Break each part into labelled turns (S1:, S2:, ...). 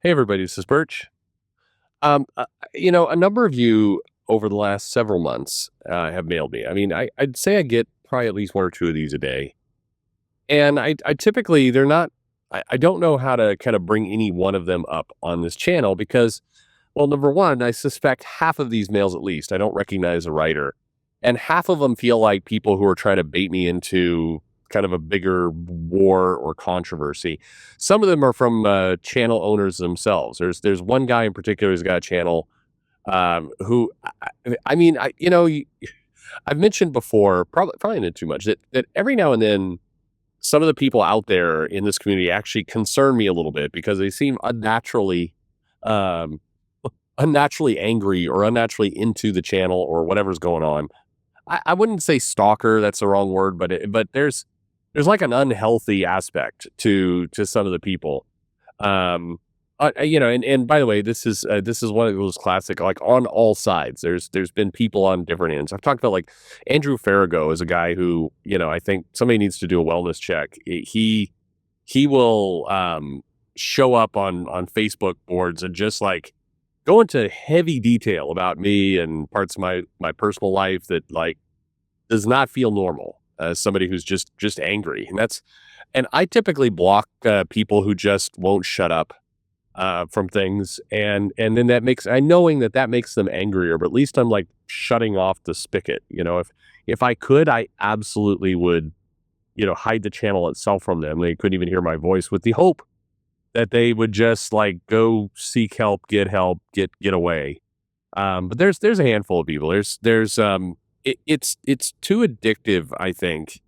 S1: Hey everybody, this is Perch. A number of you over the last several months have mailed me. I mean, I'd say I get probably at least one or two of these a day, and I typically they're not. I don't know how to kind of bring any one of them up on this channel because, well, number one, I suspect half of these mails at least I don't recognize a writer, and half of them feel like people who are trying to bait me into kind of a bigger war or controversy. Some of them are from channel owners themselves. There's one guy in particular who's got a channel who I mean I you know y- I've mentioned before, probably not too much, that every now and then some of the people out there in this community actually concern me a little bit because they seem um, unnaturally angry or unnaturally into the channel or whatever's going on. I wouldn't say stalker, that's the wrong word, but there's like an unhealthy aspect to some of the people. Um, and by the way, this is one of those classic, like, on all sides. There's been people on different ends. I've talked about, like, Andrew Farrago is a guy who, I think somebody needs to do a wellness check. He will show up on Facebook boards and just, like, go into heavy detail about me and parts of my personal life that, like, does not feel normal as somebody who's just angry. And I typically block people who just won't shut up from things, and then that makes I knowing that that makes them angrier, but at least I'm, like, shutting off the spigot. If I could, I absolutely would, hide the channel itself from them. They couldn't even hear my voice, with the hope that they would just, like, go seek help, get away. But there's a handful of people. It's too addictive, I think.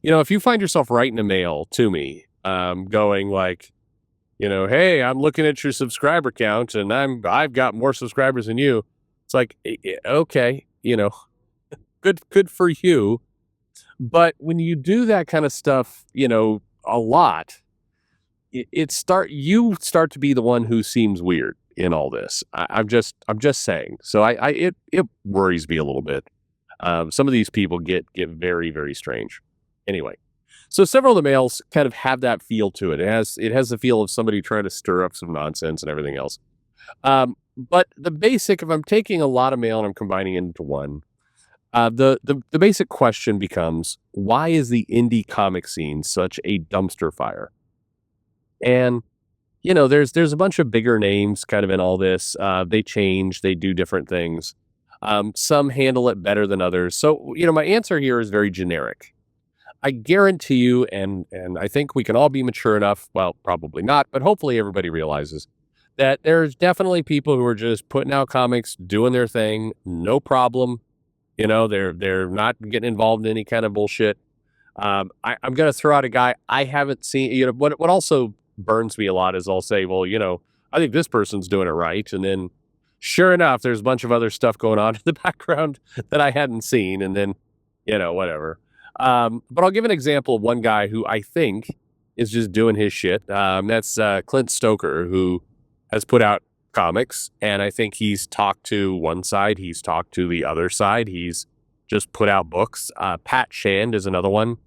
S1: If you find yourself writing a mail to me, going like, "Hey, I'm looking at your subscriber count, and I've got more subscribers than you." It's like, okay, good for you. But when you do that kind of stuff, a lot, you start to be the one who seems weird in all this. I'm just saying. So it worries me a little bit. Some of these people get very, very strange. Anyway, so several of the mails kind of have that feel to it. It has the feel of somebody trying to stir up some nonsense and everything else. But the basic, if I'm taking a lot of mail and I'm combining it into one, the basic question becomes, why is the indie comic scene such a dumpster fire? And there's a bunch of bigger names kind of in all this. They change, they do different things. Some handle it better than others. So, my answer here is very generic. I guarantee you, and I think we can all be mature enough. Well, probably not, but hopefully everybody realizes that there's definitely people who are just putting out comics, doing their thing, no problem. They're not getting involved in any kind of bullshit. I'm gonna throw out a guy I haven't seen. What also burns me a lot is I'll say, well, I think this person's doing it right, and then sure enough, there's a bunch of other stuff going on in the background that I hadn't seen, and then whatever. But I'll give an example of one guy who I think is just doing his shit. That's Clint Stoker, who has put out comics, and I think he's talked to one side, he's talked to the other side, he's just put out books. Pat Shand is another one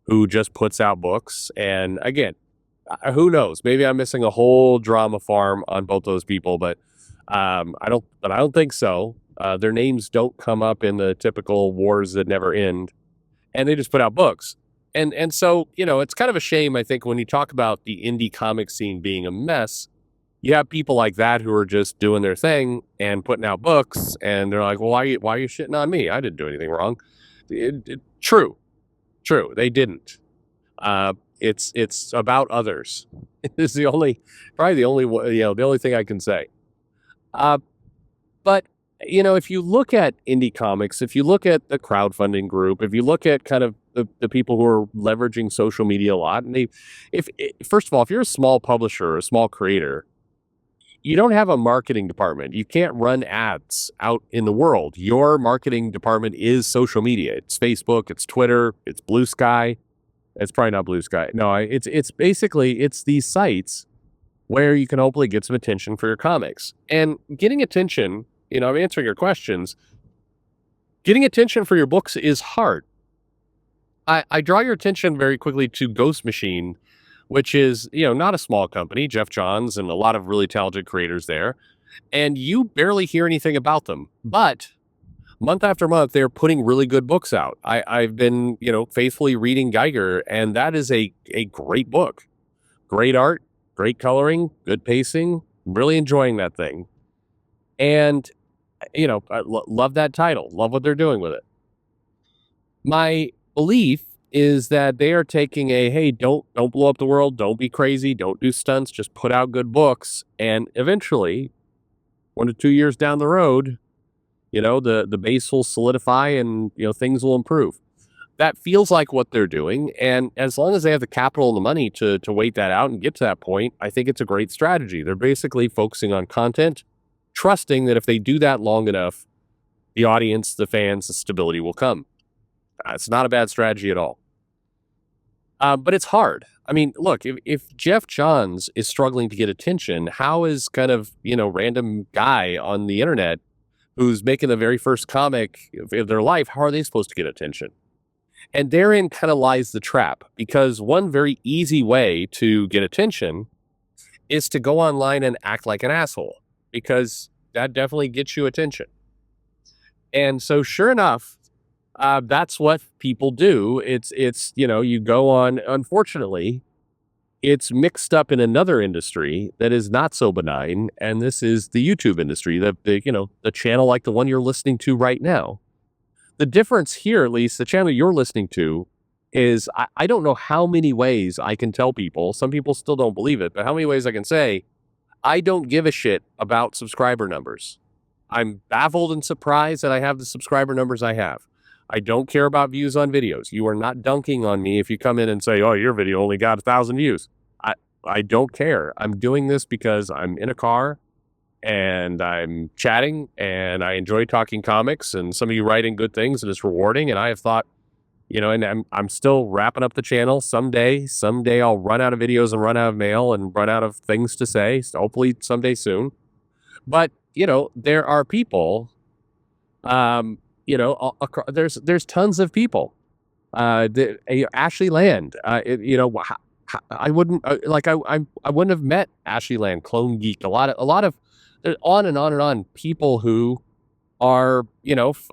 S1: who just puts out books, and again, who knows? Maybe I'm missing a whole drama farm on both those people, but I don't think so. Their names don't come up in the typical wars that never end, and they just put out books. And so, it's kind of a shame, I think, when you talk about the indie comic scene being a mess, you have people like that who are just doing their thing and putting out books, and they're like, well, why are you shitting on me? I didn't do anything wrong. True, true, they didn't. It's about others. It's probably the only the only thing I can say. Uh, but if you look at indie comics, if you look at the crowdfunding group, if you look at kind of the people who are leveraging social media a lot, and first of all, if you're a small publisher or a small creator, you don't have a marketing department. You can't run ads out in the world. Your marketing department is social media. It's Facebook, it's Twitter, it's Blue Sky. It's probably not Blue Sky. No, it's basically it's these sites where you can hopefully get some attention for your comics. And getting attention, I'm answering your questions. Getting attention for your books is hard. I draw your attention very quickly to Ghost Machine, which is, not a small company, Jeff Johns and a lot of really talented creators there. And you barely hear anything about them. But month after month, they're putting really good books out. I've been, faithfully reading Geiger, and that is a great book. Great art, great coloring, good pacing. Really enjoying that thing. And, I love that title. Love what they're doing with it. My belief is that they are taking a, hey, don't blow up the world, don't be crazy, don't do stunts, just put out good books, and eventually 1 to 2 years down the road, the base will solidify and, things will improve. That feels like what they're doing, and as long as they have the capital and the money to wait that out and get to that point, I think it's a great strategy. They're basically focusing on content, trusting that if they do that long enough, the audience, the fans, the stability will come. It's not a bad strategy at all. But it's hard. I mean, look, if Jeff Johns is struggling to get attention, how is kind of, random guy on the internet who's making the very first comic of their life, how are they supposed to get attention? And therein kind of lies the trap, because one very easy way to get attention is to go online and act like an asshole, because that definitely gets you attention. And so sure enough, that's what people do. It's you go on, unfortunately, it's mixed up in another industry that is not so benign, and this is the YouTube industry, the channel like the one you're listening to right now. The difference here, at least the channel you're listening to, is I don't know how many ways I can tell people, some people still don't believe it, but how many ways I can say, I don't give a shit about subscriber numbers. I'm baffled and surprised that I have the subscriber numbers I have. I don't care about views on videos. You are not dunking on me if you come in and say, oh, your video only got 1,000 views. I don't care. I'm doing this because I'm in a car and I'm chatting and I enjoy talking comics, and some of you writing good things and it's rewarding. And I have thought, and I'm still wrapping up the channel. Someday I'll run out of videos and run out of mail and run out of things to say. So hopefully someday soon. But, there are people, there's tons of people. Ashley Land, I wouldn't I wouldn't have met Ashley Land, Clone Geek, a lot of on and on and on people who are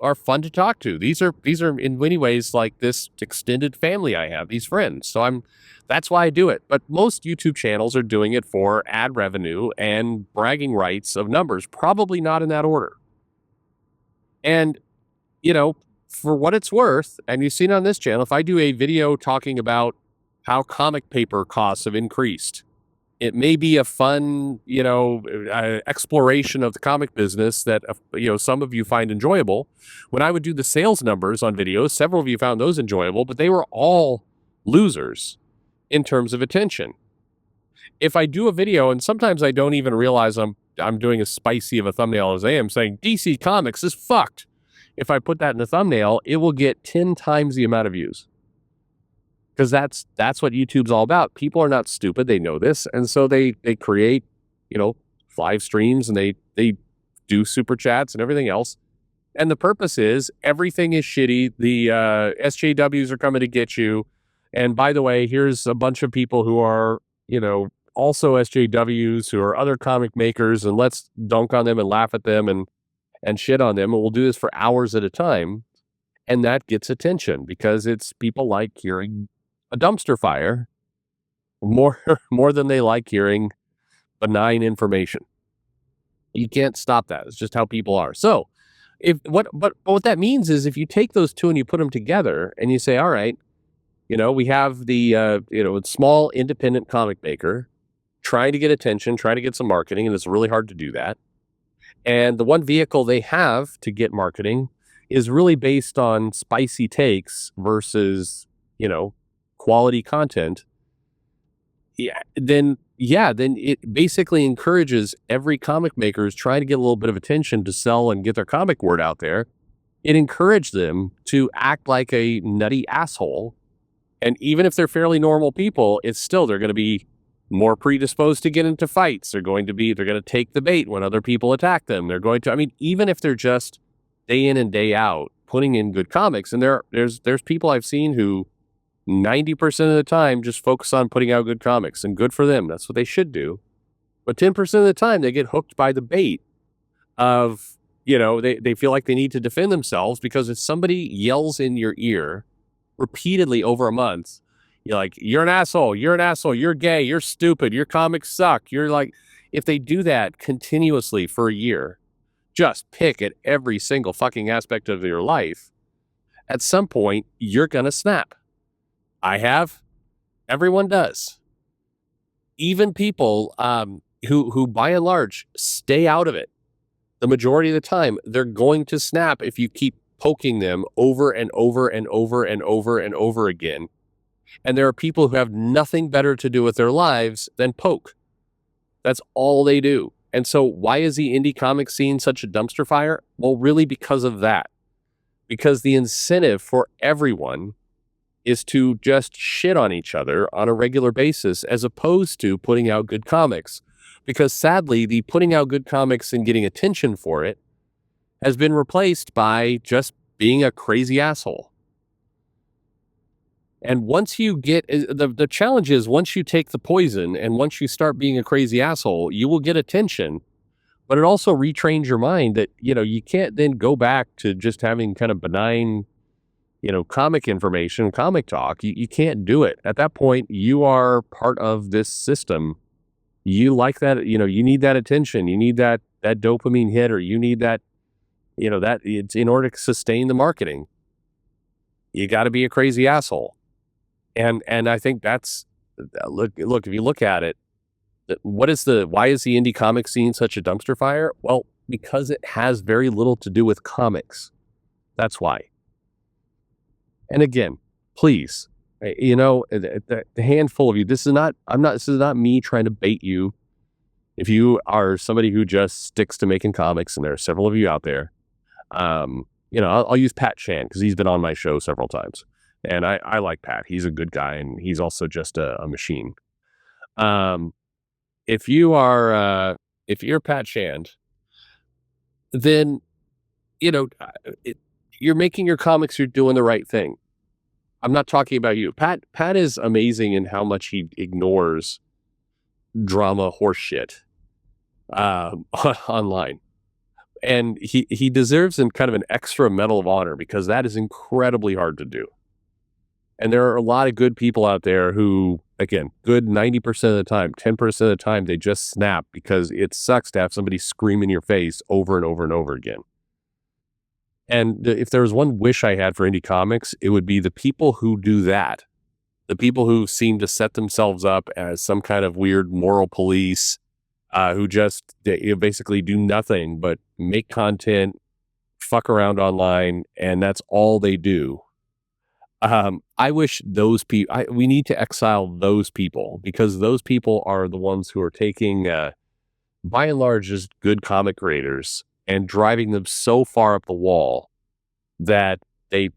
S1: are fun to talk to. These are in many ways like this extended family I have, these friends. So that's why I do it. But most YouTube channels are doing it for ad revenue and bragging rights of numbers, probably not in that order. And for what it's worth, and you've seen on this channel, if I do a video talking about how comic paper costs have increased, it may be a fun, exploration of the comic business that, some of you find enjoyable. When I would do the sales numbers on videos, several of you found those enjoyable, but they were all losers in terms of attention. If I do a video, and sometimes I don't even realize I'm doing as spicy of a thumbnail as I am, saying DC Comics is fucked. If I put that in the thumbnail, it will get 10 times the amount of views. Because that's what YouTube's all about. People are not stupid. They know this. And so they create, live streams, and they do super chats and everything else. And the purpose is everything is shitty. The SJWs are coming to get you. And by the way, here's a bunch of people who are, also SJWs, who are other comic makers, and let's dunk on them and laugh at them and shit on them. And we'll do this for hours at a time. And that gets attention because it's people like hearing a dumpster fire more than they like hearing benign information. You can't stop that. It's just how people are. So what that means is if you take those two and you put them together and you say, all right, we have the, small independent comic maker trying to get attention, trying to get some marketing, and it's really hard to do that. And the one vehicle they have to get marketing is really based on spicy takes versus, quality content. Then it basically encourages every comic maker who's trying to get a little bit of attention to sell and get their comic word out there. It encouraged them to act like a nutty asshole. And even if they're fairly normal people, they're going to be more predisposed to get into fights. They're going to take the bait when other people attack them. They're going to, even if they're just day in and day out putting in good comics, and there's people I've seen who 90% of the time just focus on putting out good comics, and good for them. That's what they should do. But 10% of the time they get hooked by the bait of, they feel like they need to defend themselves because if somebody yells in your ear repeatedly over a month, you're like, you're an asshole, you're gay, you're stupid, your comics suck. You're like, if they do that continuously for a year, just pick at every single fucking aspect of your life, at some point you're gonna snap. I have. Everyone does. Even people who by and large stay out of it the majority of the time, they're going to snap if you keep poking them over and over and over and over and over again. And there are people who have nothing better to do with their lives than poke. That's all they do. And so why is the indie comic scene such a dumpster fire? Well, really because of that. Because the incentive for everyone is to just shit on each other on a regular basis as opposed to putting out good comics. Because sadly, the putting out good comics and getting attention for it has been replaced by just being a crazy asshole. And once you get the challenge is once you take the poison and once you start being a crazy asshole, you will get attention. But it also retrains your mind that, you can't then go back to just having kind of benign, comic information, comic talk. You can't do it. At that point, you are part of this system. You like that, you need that attention. You need that dopamine hit, or you need that, that it's in order to sustain the marketing. You got to be a crazy asshole. And I think that's look, if you look at it, why is the indie comic scene such a dumpster fire? Well, because it has very little to do with comics. That's why. And again, please, the handful of you, this is not me trying to bait you. If you are somebody who just sticks to making comics, and there are several of you out there, I'll use Pat Chan because he's been on my show several times. And I like Pat. He's a good guy, and he's also just a machine. If you're Pat Chan, then, you're making your comics, you're doing the right thing. I'm not talking about you. Pat is amazing in how much he ignores drama horseshit online. And he deserves kind of an extra Medal of Honor because that is incredibly hard to do. And there are a lot of good people out there who, again, good 90% of the time, 10% of the time, they just snap because it sucks to have somebody scream in your face over and over and over again. And if there was one wish I had for indie comics, it would be the people who do that. The people who seem to set themselves up as some kind of weird moral police, who just basically do nothing but make content, fuck around online, and that's all they do. I wish those people, we need to exile those people because those people are the ones who are taking, by and large, just good comic creators and driving them so far up the wall that they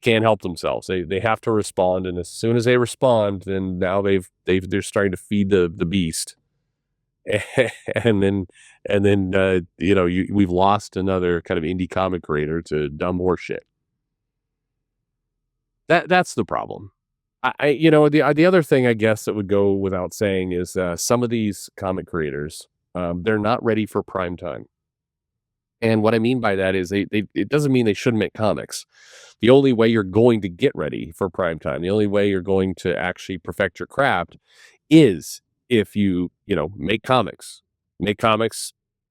S1: can't help themselves. They have to respond, and as soon as they respond, then now they're starting to feed the beast, and then we've lost another kind of indie comic creator to dumb horseshit. That's the problem. The other thing I guess that would go without saying is some of these comic creators, they're not ready for prime time. And what I mean by that is it doesn't mean they shouldn't make comics. The only way you're going to get ready for prime time, the only way you're going to actually perfect your craft is if you make comics,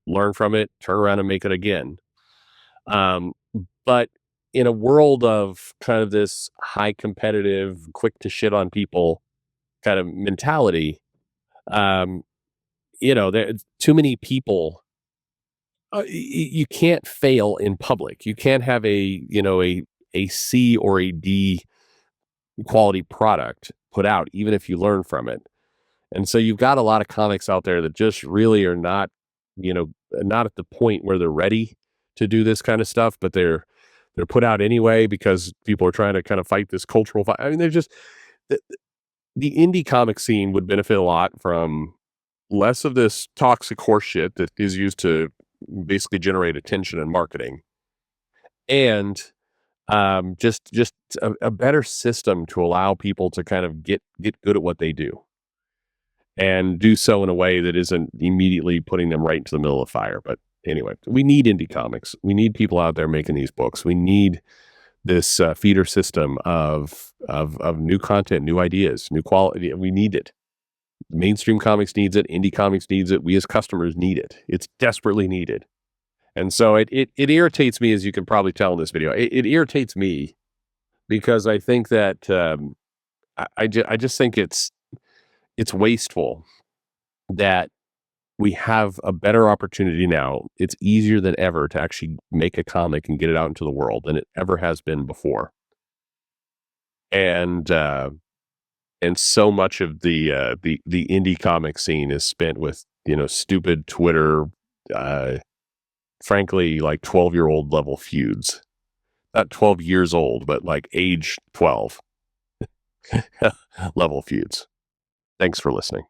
S1: learn from it, turn around and make it again. But in a world of kind of this high competitive, quick to shit on people kind of mentality, there's too many people. You can't fail in public. You can't have a C or a D quality product put out, even if you learn from it. And so you've got a lot of comics out there that just really are not, not at the point where they're ready to do this kind of stuff, but they're put out anyway because people are trying to kind of fight this cultural fight. I mean, they're just the indie comic scene would benefit a lot from less of this toxic horseshit that is used to basically generate attention and marketing, and Just a better system to allow people to kind of get good at what they do and do so in a way that isn't immediately putting them right into the middle of the fire. But anyway, we need indie comics. We need people out there making these books. We need this feeder system of new content, new ideas, new quality. We need it. Mainstream comics needs it. Indie comics needs it. We as customers need it. It's desperately needed. And so it irritates me, as you can probably tell in this video. It irritates me because I think that I just think it's wasteful that we have a better opportunity now. It's easier than ever to actually make a comic and get it out into the world than it ever has been before. And so much of the indie comic scene is spent with, stupid Twitter, frankly, like 12-year-old level feuds. Not 12 years old, but like age 12 level feuds. Thanks for listening.